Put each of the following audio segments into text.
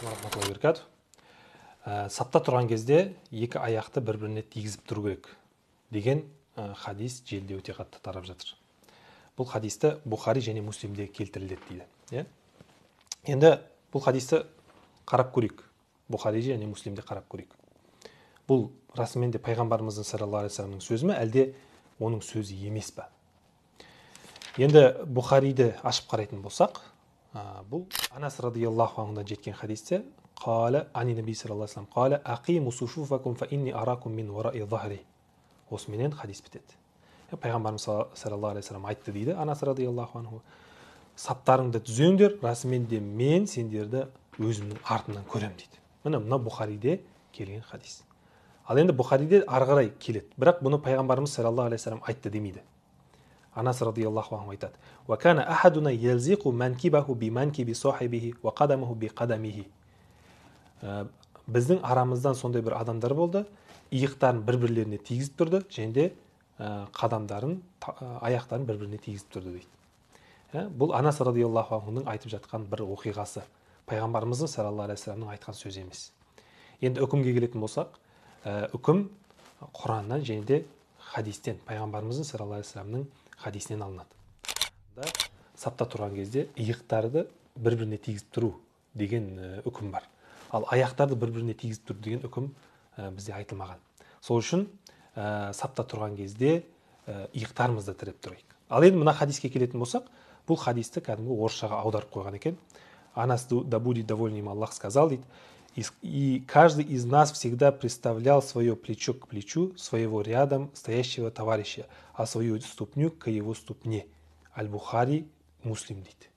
Рахматуллахи ва баракатух. Сапта тұрған кезде екі аяқты бір-біріне тигізіп тұру керек деген хадис желіде өте қатты тарап жатыр. Бұл хадисті Бухари және Муслимде келтіріледі дейді. Енді бұл хадисті қарап көрейік. Бухари және Муслимде қарап көрейік. Бұл расымен де пайғамбарымыздың саллаллаху алейхи вассаламның сөзі ме, әлде оның сөзі емес пе? Енді Бухариді ашып қарайтын болсақ, бұл Анас радиаллаху анхудан жеткен хадисте қала ани наби саллаллаху алейхи вассалам қала ақиму суфуфакум фа инни аракум мин вараи захри. Осыменен хадис бітеді. Пайғамбарымыз саллаллаху алейхи вассалам айтты дейді Анас радиаллаху анху. Саптарыңды түзеңдер, расымен де мен сендерді өзімнің артымнан көрем дейді. Мына Бухариде келген хадис. Ал енді Бухариде ары қарай келеді. Бірақ бұны пайғамбарымыз саллаллаху алейхи вассалам айтты демейді. Анас радиаллаху анху айтады: "Ва кана ахадуна ялзиқу манкибаху би манкиби сахибихи ва қадамаху би қадамихи." Біздің арамыздан сондай бір адамдар болды, иықтарын бір-бірлеріне тигізіп тұрды, және де қадамдарын, аяқтарын бір-біріне тигізіп тұрды дейді. Бұл Анас радиаллаху анхуның айтып жатқан бір оқиғасы. Пайғамбарымыздың саллаллаху алейхи вассаламның айтқан сөзі емес. Енді үкімге келетін болсақ, үкім Құраннан және де хадистен, пайғамбарымыздың саллаллаху алейхи вассаламның хадисінен алынады. Сапта тұрған кезде иықтарды бір-біріне тигізіп тұру деген үкім бар. Ал аяқтарды бір-біріне тигізіп тұру деген үкім бізде айтылмаған. Сол үшін сапта тұрған кезде иықтарымызды тіреп тұрайық. Ал енді мына хадиске келетін болсақ, бұл хадисті кәдімгі орысшаға аударып қойған екен. Анас да будет доволен им Аллах сказал, дейді: "И каждый из нас всегда представлял свое плечо к плечу своего рядом стоящего товарища, а свою ступню к его ступне." Аль-Бухари, Муслим дейді.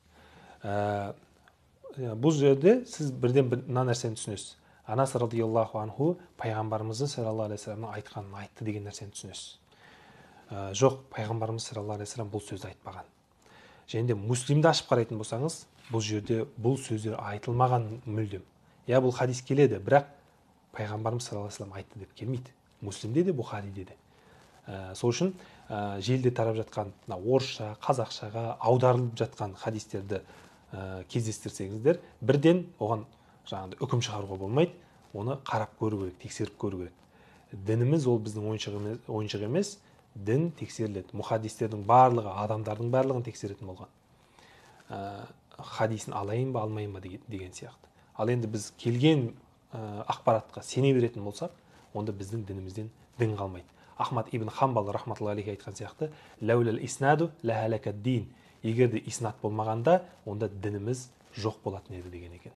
Бұл жерде сіз бірден мына нәрсені түсінесіз. Анас радиаллаху анху пайғамбарымыздың саллаллаху алейхи вассаламның айтқанын айтты деген нәрсені түсінесіз. Жоқ, пайғамбарымыз саллаллаху алейхи вассалам бұл сөзді айтпаған. Және де Муслимді ашып қарайтын болсаңыз, бұл жерде бұл сөздер айтылмаған мүлдем. Бұл хадис келеді, бірақ пайғамбарымыз саллаллаху алейхи вассалам айтты деп келмейді. Муслимде де, Бухариде де. Сол үшін желіде тарап жатқан орысша, қазақшаға аударылып жатқан хадистерді кездестірсеңіздер, бірден оған жаңағыдай үкім шығаруға болмайды. Оны қарап көру керек, тексеріп көру керек. Дініміз ол біздің ойыншық емес, дін тексеріледі. Мұхаддистердің барлығы, адамдардың барлығын тексеретін болған. Хадисін алайын ба, алмайын ба деген сияқты. Ал енді біз келген ақпаратқа сене беретін болсақ, онда біздің дінімізден дін қалмайды. Ахмад ибн Хамбал рахматуллахи алейхи айтқан сияқты: "Лаулал иснаду ла халакад дин." Егер де иснат болмағанда, онда дініміз жоқ болатын еді деген екен.